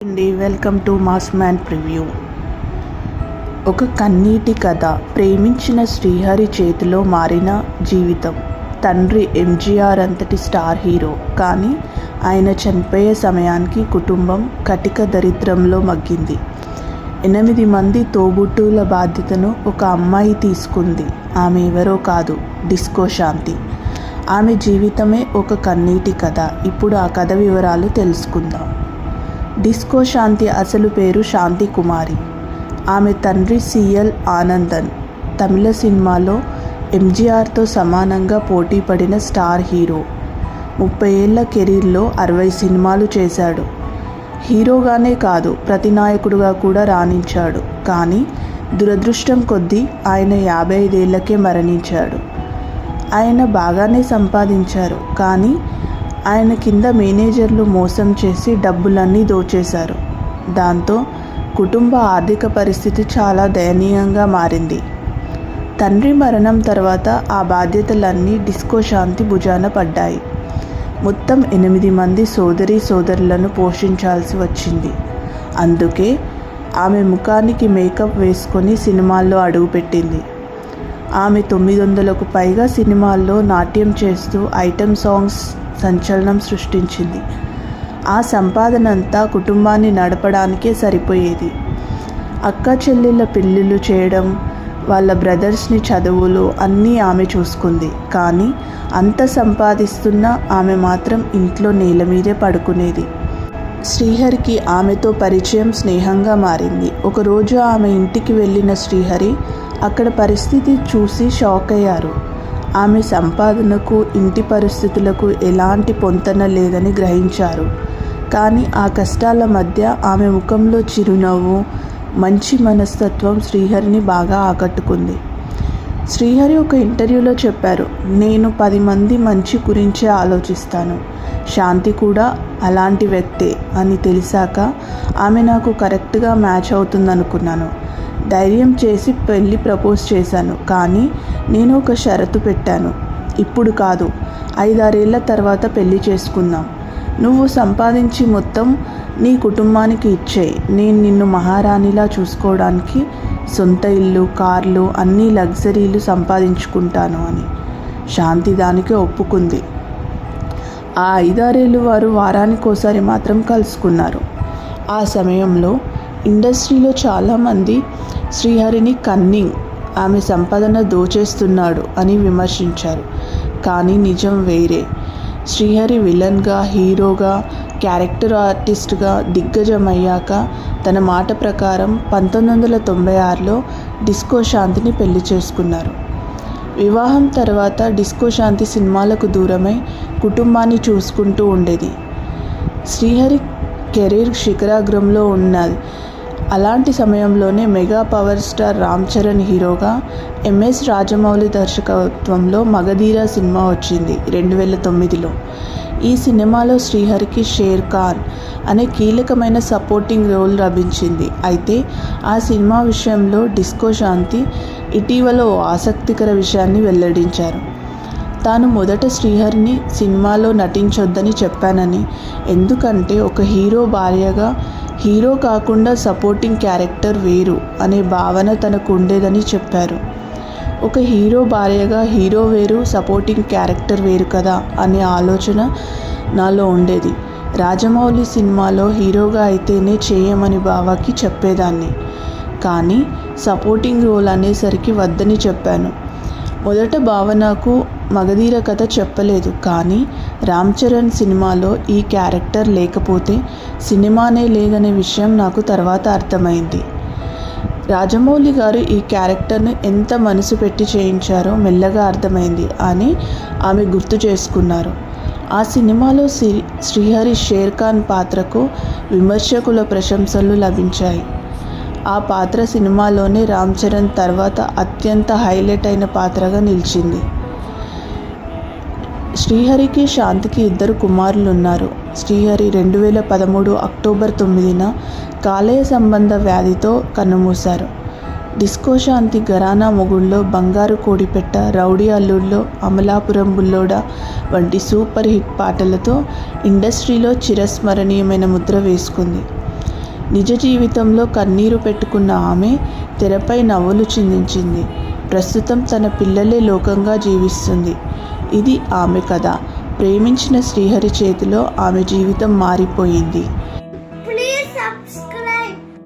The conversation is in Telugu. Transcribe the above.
అండి welcome to mass man preview. ఒక కన్నీటి కథ. ప్రేమించిన శ్రీహరి చేతిలో మారిన జీవితం. తండ్రి ఎంజీఆర్ అంతటి స్టార్ హీరో, కానీ ఆయన చనిపోయే సమయానికి కుటుంబం కటిక దరిద్రంలో మగ్గింది. 8 మంది తోబుట్టువుల బాధ్యతను ఒక అమ్మాయి తీసుకుంది. ఆమె ఎవరో కాదు, డిస్కో శాంతి. ఆమె జీవితమే ఒక కన్నీటి కథ. ఇప్పుడు ఆ కథ వివరాలు తెలుసుకుందాం. డిస్కో శాంతి అసలు పేరు శాంతి కుమారి. ఆమె తండ్రి సిఎల్ ఆనందన్ తమిళ సినిమాలో ఎంజీఆర్తో సమానంగా పోటీ పడిన స్టార్ హీరో. 30 ఏళ్ల కెరీర్లో 60 సినిమాలు చేశాడు. హీరోగానే కాదు, ప్రతినాయకుడుగా కూడా రాణించాడు. కానీ దురదృష్టం కొద్దీ ఆయన 55 ఏళ్లకే మరణించాడు. ఆయన బాగానే సంపాదించారు, కానీ ఆయన కింద మేనేజర్లు మోసం చేసి డబ్బులన్నీ దోచేశారు. దాంతో కుటుంబ ఆర్థిక పరిస్థితి చాలా దయనీయంగా మారింది. తండ్రి మరణం తర్వాత ఆ బాధ్యతలన్నీ డిస్కో శాంతి భుజాన పడ్డాయి. మొత్తం 8 మంది సోదరులను పోషించాల్సి వచ్చింది. అందుకే ఆమె ముఖానికి మేకప్ వేసుకొని సినిమాల్లో అడుగుపెట్టింది. ఆమె 900కు పైగా సినిమాల్లో నాట్యం చేస్తూ ఐటెం సాంగ్స్ సంచలనం సృష్టించింది. ఆ సంపాదనంతా కుటుంబాన్ని నడపడానికే సరిపోయేది. అక్క చెల్లెళ్ళ పెళ్ళిళ్ళు చేయడం, వాళ్ళ బ్రదర్స్ని చదువులు అన్నీ ఆమె చూసుకుంది. కానీ అంత సంపాదిస్తున్నా ఆమె మాత్రం ఇంట్లో నేల మీదే పడుకునేది. శ్రీహరికి ఆమెతో పరిచయం స్నేహంగా మారింది. ఒకరోజు ఆమె ఇంటికి వెళ్ళిన శ్రీహరి అక్కడ పరిస్థితి చూసి షాక్ అయ్యారు. ఆమె సంపాదనకు, ఇంటి పరిస్థితులకు ఎలాంటి పొంతన లేదని గ్రహించారు. కానీ ఆ కష్టాల మధ్య ఆమె ముఖంలో చిరునవ్వు, మంచి మనస్తత్వం శ్రీహరిని బాగా ఆకట్టుకుంది. శ్రీహరి ఒక ఇంటర్వ్యూలో చెప్పారు, నేను 10 మంది మంచి గురించే ఆలోచిస్తాను. శాంతి కూడా అలాంటి వ్యక్తే అని తెలిసాక ఆమె నాకు కరెక్ట్గా మ్యాచ్ అవుతుందనుకున్నాను. ధైర్యం చేసి పెళ్ళి ప్రపోజ్ చేశాను. కానీ నేను ఒక షరతు పెట్టాను. ఇప్పుడు కాదు, 5-6 ఏళ్ల తర్వాత పెళ్లి చేసుకుందాం. నువ్వు సంపాదించి మొత్తం నీ కుటుంబానికి ఇచ్చేయి. నేను నిన్ను మహారాణిలా చూసుకోవడానికి సొంత ఇల్లు, కార్లు, అన్ని లగ్జరీలు సంపాదించుకుంటాను అని. శాంతి దానికి ఒప్పుకుంది. ఆ 5-6 ఏళ్ళు వారు వారానికోసారి మాత్రం కలుసుకున్నారు. ఆ సమయంలో ఇండస్ట్రీలో చాలామంది శ్రీహరిని కన్నింగ్, ఆమె సంపాదన దోచేస్తున్నాడు అని విమర్శించారు. కానీ నిజం వేరే. శ్రీహరి విలన్గా, హీరోగా, క్యారెక్టర్ ఆర్టిస్ట్గా దిగ్గజమయ్యాక తన మాట ప్రకారం 1996లో డిస్కో శాంతిని పెళ్లి చేసుకున్నారు. వివాహం తర్వాత డిస్కో శాంతి సినిమాలకు దూరమై కుటుంబాన్ని చూసుకుంటూ ఉండేది. శ్రీహరి కెరీర్ శిఖరాగ్రంలో ఉన్నది. అలాంటి సమయంలోనే mega power star Ram Charan హీరోగా, ఎంఎస్ రాజమౌళి దర్శకత్వంలో మగధీర సినిమా వచ్చింది 2009లో. ఈ సినిమాలో శ్రీహరికి షేర్ ఖాన్ అనే కీలకమైన సపోర్టింగ్ రోల్ లభించింది. అయితే ఆ సినిమా విషయంలో డిస్కో శాంతి ఇటీవల ఓ ఆసక్తికర విషయాన్ని వెల్లడించారు. తాను మొదట శ్రీహరిని సినిమాలో నటించొద్దని చెప్పానని, ఎందుకంటే ఒక హీరో భార్యగా హీరో కాకుండా సపోర్టింగ్ క్యారెక్టర్ వేరు అనే భావన తనకు ఉండేదని చెప్పారు. ఒక హీరో భార్యగా హీరో వేరు, సపోర్టింగ్ క్యారెక్టర్ వేరు కదా అనే ఆలోచన నాలో ఉండేది. రాజమౌళి సినిమాలో హీరోగా అయితేనే చేయమని బావకి చెప్పేదాన్ని. కానీ సపోర్టింగ్ రోల్ అనేసరికి వద్దని చెప్పాను. మొదట బావ నాకు మగధీర కథ చెప్పలేదు. కానీ రామ్ చరణ్ సినిమాలో ఈ క్యారెక్టర్ లేకపోతే సినిమానే లేదనే విషయం నాకు తర్వాత అర్థమైంది. రాజమౌళి గారు ఈ క్యారెక్టర్ను ఎంత మనసు పెట్టి చేయించారో మెల్లగా అర్థమైంది అని ఆమె గుర్తు చేసుకున్నారు. ఆ సినిమాలో శ్రీహరి షేర్ ఖాన్ పాత్రకు విమర్శకుల ప్రశంసలు లభించాయి. ఆ పాత్ర సినిమాలోనే రామ్ చరణ్ తర్వాత అత్యంత హైలైట్ అయిన పాత్రగా నిలిచింది. శ్రీహరికి, శాంతికి 2 కుమారులు ఉన్నారు. శ్రీహరి 2013 అక్టోబర్ 9న కాలేయ సంబంధ వ్యాధితో కన్నుమూశారు. డిస్కో శాంతి ఘరానా మొగుళ్ళో, బంగారు కోడిపెట్ట, రౌడీ అల్లుళ్ళో, అమలాపురం బుల్లోడా వంటి సూపర్ హిట్ పాటలతో ఇండస్ట్రీలో చిరస్మరణీయమైన ముద్ర వేసుకుంది. నిజ జీవితంలో కన్నీరు పెట్టుకున్న ఆమె తెరపై నవ్వులు చిందించింది. ప్రస్తుతం తన పిల్లలే లోకంగా జీవిస్తుంది. ఇది ఆమె కథ. ప్రేమించిన శ్రీహరి చేతిలో ఆమె జీవితం మారిపోయింది.